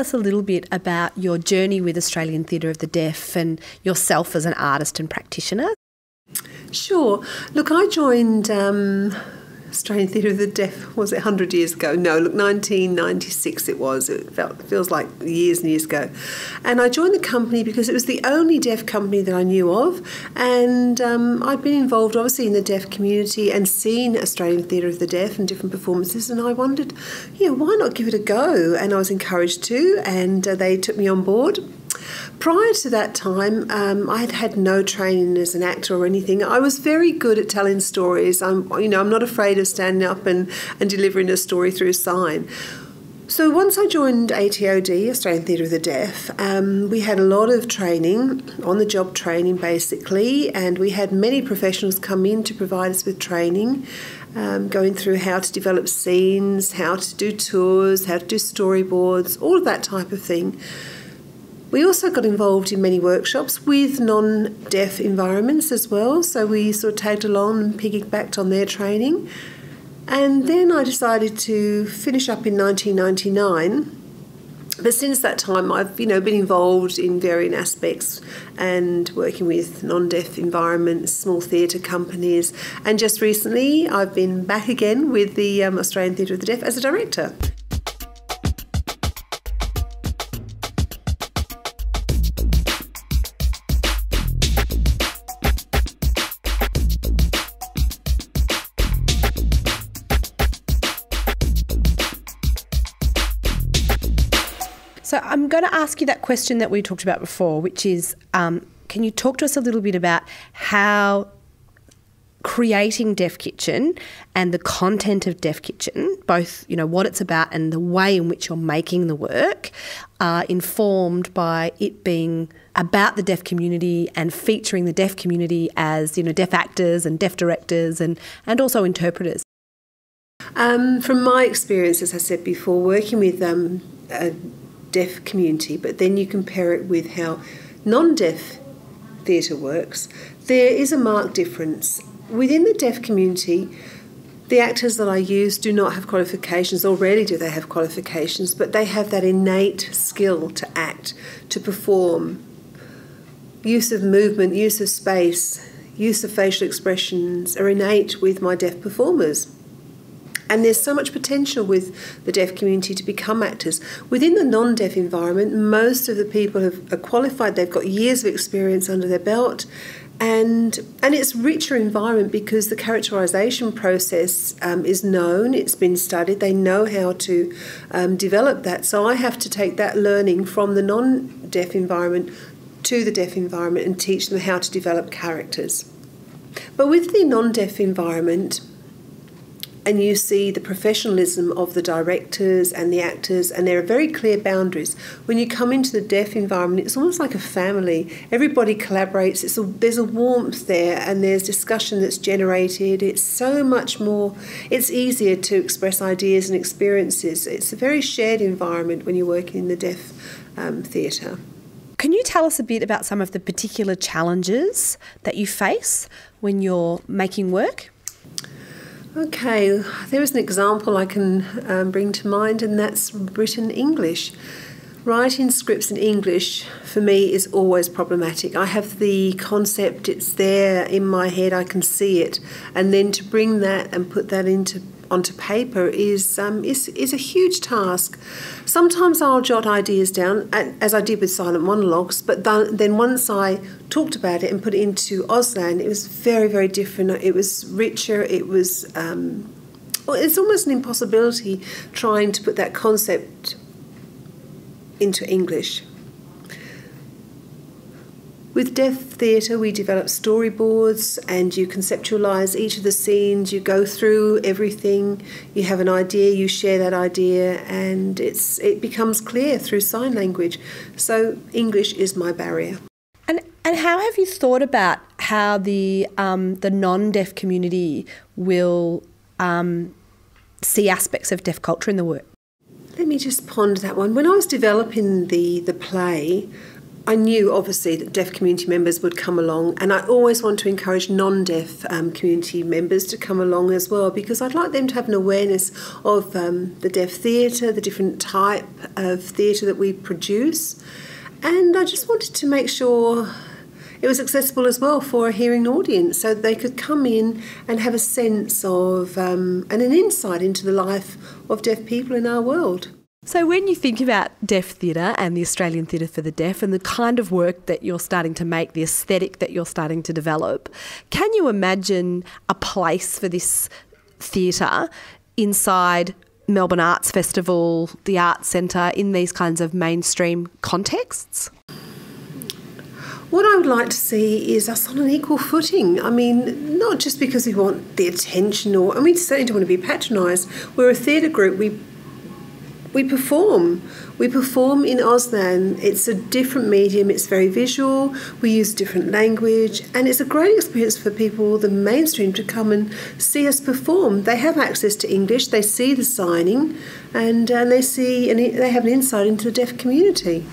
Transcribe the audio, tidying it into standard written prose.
us a little bit about your journey with Australian Theatre of the Deaf and yourself as an artist and practitioner? Sure. Look, I joined Australian Theatre of the Deaf, was it 100 years ago? No, look, 1996 it was. It feels like years and years ago. And I joined the company because it was the only deaf company that I knew of. And I'd been involved, obviously, in the deaf community and seen Australian Theatre of the Deaf and different performances. And I wondered, why not give it a go? And I was encouraged to, and they took me on board. Prior to that time, I had had no training as an actor or anything. I was very good at telling stories. I'm not afraid of standing up and delivering a story through a sign. So once I joined ATOD, Australian Theatre of the Deaf, we had a lot of training, on-the-job training basically, and we had many professionals come in to provide us with training, going through how to develop scenes, how to do tours, how to do storyboards, all of that type of thing. We also got involved in many workshops with non-deaf environments as well, so we sort of tagged along and piggybacked on their training. And then I decided to finish up in 1999. But since that time, I've been involved in varying aspects and working with non-deaf environments, small theatre companies, and just recently I've been back again with the Australian Theatre of the Deaf as a director. So I'm going to ask you that question that we talked about before, which is, can you talk to us a little bit about how creating Deaf Kitchen and the content of Deaf Kitchen, both what it's about and the way in which you're making the work, are informed by it being about the deaf community and featuring the deaf community as deaf actors and deaf directors and also interpreters? From my experience, as I said before, working with a deaf community, but then you compare it with how non-deaf theatre works, there is a marked difference. Within the deaf community, the actors that I use do not have qualifications, or rarely do they have qualifications, but they have that innate skill to act, to perform. Use of movement, use of space, use of facial expressions are innate with my deaf performers. And there's so much potential with the deaf community to become actors. Within the non-deaf environment, most of the people are qualified, they've got years of experience under their belt, and it's a richer environment because the characterisation process is known, it's been studied, they know how to develop that. So I have to take that learning from the non-deaf environment to the deaf environment and teach them how to develop characters. But with the non-deaf environment, and you see the professionalism of the directors and the actors, and there are very clear boundaries. When you come into the deaf environment, it's almost like a family. Everybody collaborates. There's a warmth there, and there's discussion that's generated. It's so much more, it's easier to express ideas and experiences. It's a very shared environment when you're working in the deaf theatre. Can you tell us a bit about some of the particular challenges that you face when you're making work? Okay, there is an example I can bring to mind, and that's written English. Writing scripts in English, for me, is always problematic. I have the concept, it's there in my head, I can see it, and then to bring that and put that onto paper is a huge task. Sometimes I'll jot ideas down, as I did with silent monologues, but then once I talked about it and put it into Auslan, it was very, very different. It was richer, it was... it's almost an impossibility trying to put that concept into English. With deaf theatre, we develop storyboards and you conceptualise each of the scenes, you go through everything, you have an idea, you share that idea, and it becomes clear through sign language. So English is my barrier. And how have you thought about how the non-deaf community will see aspects of deaf culture in the work? Let me just ponder that one. When I was developing the play, I knew obviously that deaf community members would come along, and I always want to encourage non-deaf community members to come along as well, because I'd like them to have an awareness of the deaf theatre, the different type of theatre that we produce, and I just wanted to make sure it was accessible as well for a hearing audience, so they could come in and have a sense of and an insight into the life of deaf people in our world. So when you think about deaf theatre and the Australian Theatre for the Deaf and the kind of work that you're starting to make, the aesthetic that you're starting to develop, can you imagine a place for this theatre inside Melbourne Arts Festival, the Arts Centre, in these kinds of mainstream contexts? What I would like to see is us on an equal footing. I mean, not just because we want the attention and we certainly don't want to be patronised. We're a theatre group. We perform. We perform in Auslan. It's a different medium. It's very visual. We use different language, and it's a great experience for people, the mainstream, to come and see us perform. They have access to English. They see the signing, and they have an insight into the deaf community.